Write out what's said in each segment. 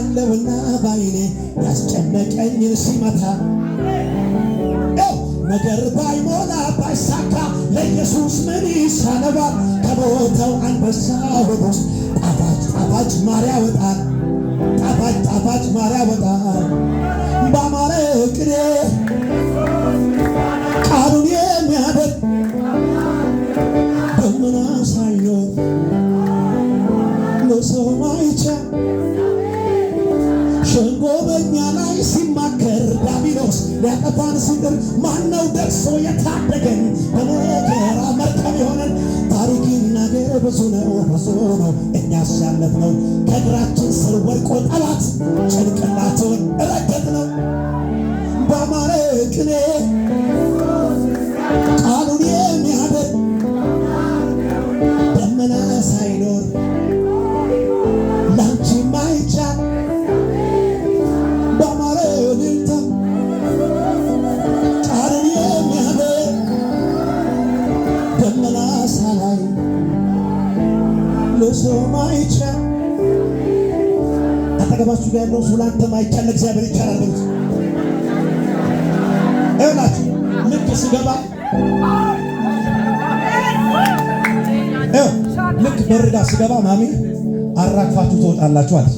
አያለውና ባይኔ ያስጨነቀኝን ሲመታ ነገር ባይሞላ ባይሳካ ለኢየሱስ ምን ይሳነዋል? ከቦታው አንበሳ ወደ ውስጥ ጣፋጭ ማር ያወጣል። ጣፋጭ ማር ያወጣል። ባማረ ቅኔ ቃሉን የሚያደርግ ደመና ሳይኖር ለሰው ማይቻል ሸንጎ በእኛ ላይ ሲማከር ዲያብሎስ ሊያጠፋን ሲጥር ማነው ደርሶ የታደገን? በመከራ መርከብ የሆነን ታሪክ ይናገር ብዙ ነው እኛስ ያለፍነው ከእግራችን ስር ወድቆ ጠላት ጭንቅላቱን ረገጥነው። ባማረ ቅኔ ቃሉን የሚያደርግ ደመና ሳይኖር ላንቺ ማይቻል ባማረ እልልታ ቃሉን የሚያደርግ ደመና ሳላይ ለሰው ማይቻል። አጠገባችሁ ያለው ሰው ላንተ ማይቻል ለእግዚአብሔር ይቻላል በሉት። ይኸውላችሁ ልክ ስገባ ልክ በርጋ ስገባ ማሚ አራግፋችሁ ትወጣላችሁ አለች።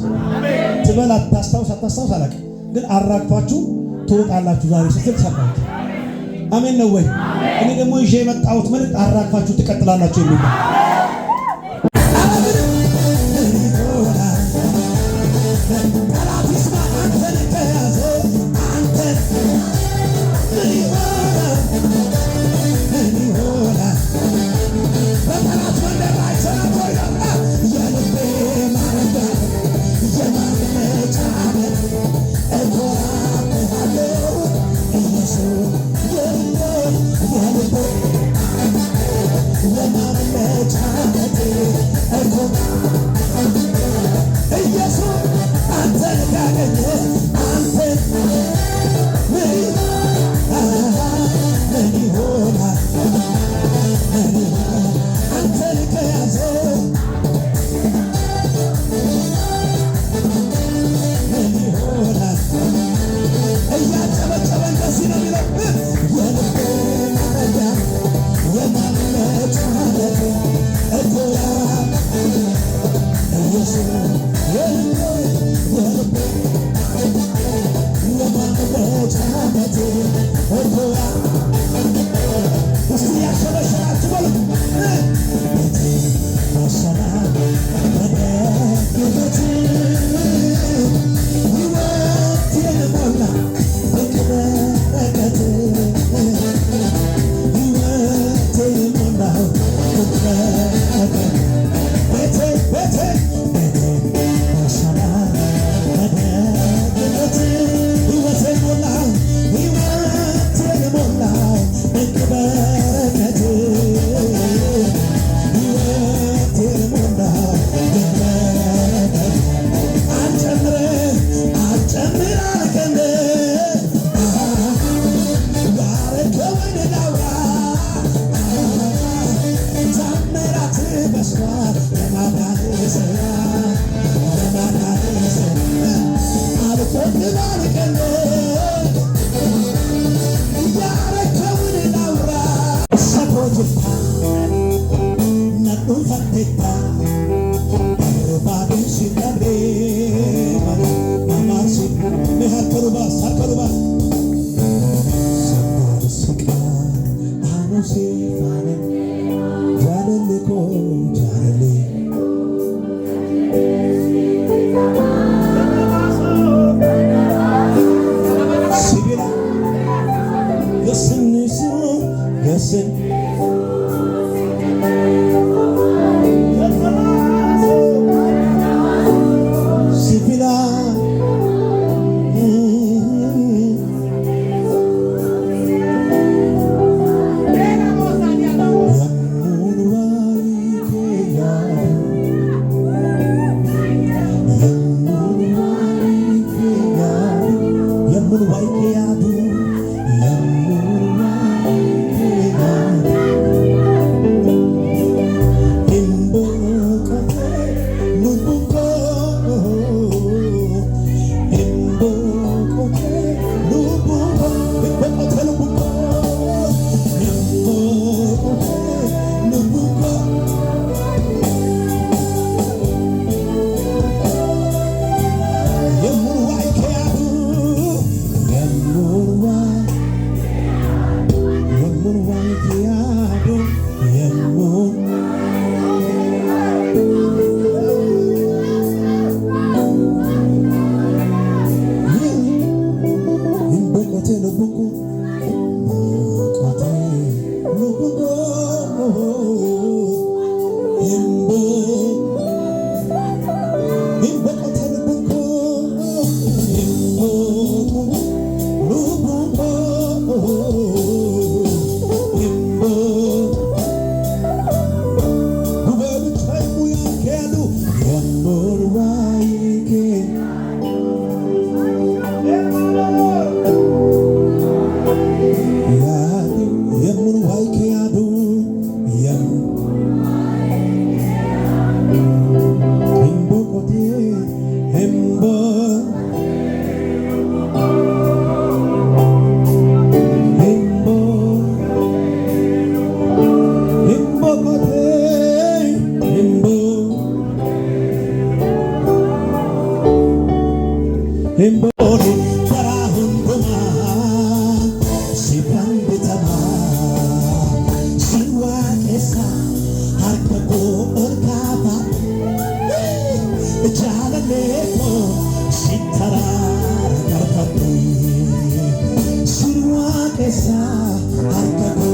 ትበላ ታስታውስ አላውቅም፣ ግን አራግፋችሁ ትወጣላችሁ ዛሬ ስትል ሰማሁት። አሜን ነው ወይ? እኔ ደግሞ ይዤ የመጣሁት መልእክት አራግፋችሁ ትቀጥላላችሁ የሚል ነው። Embole barahunduma sibanditama siwakesa harkako orkaba jalaleko sitara karpati siwakesa harkako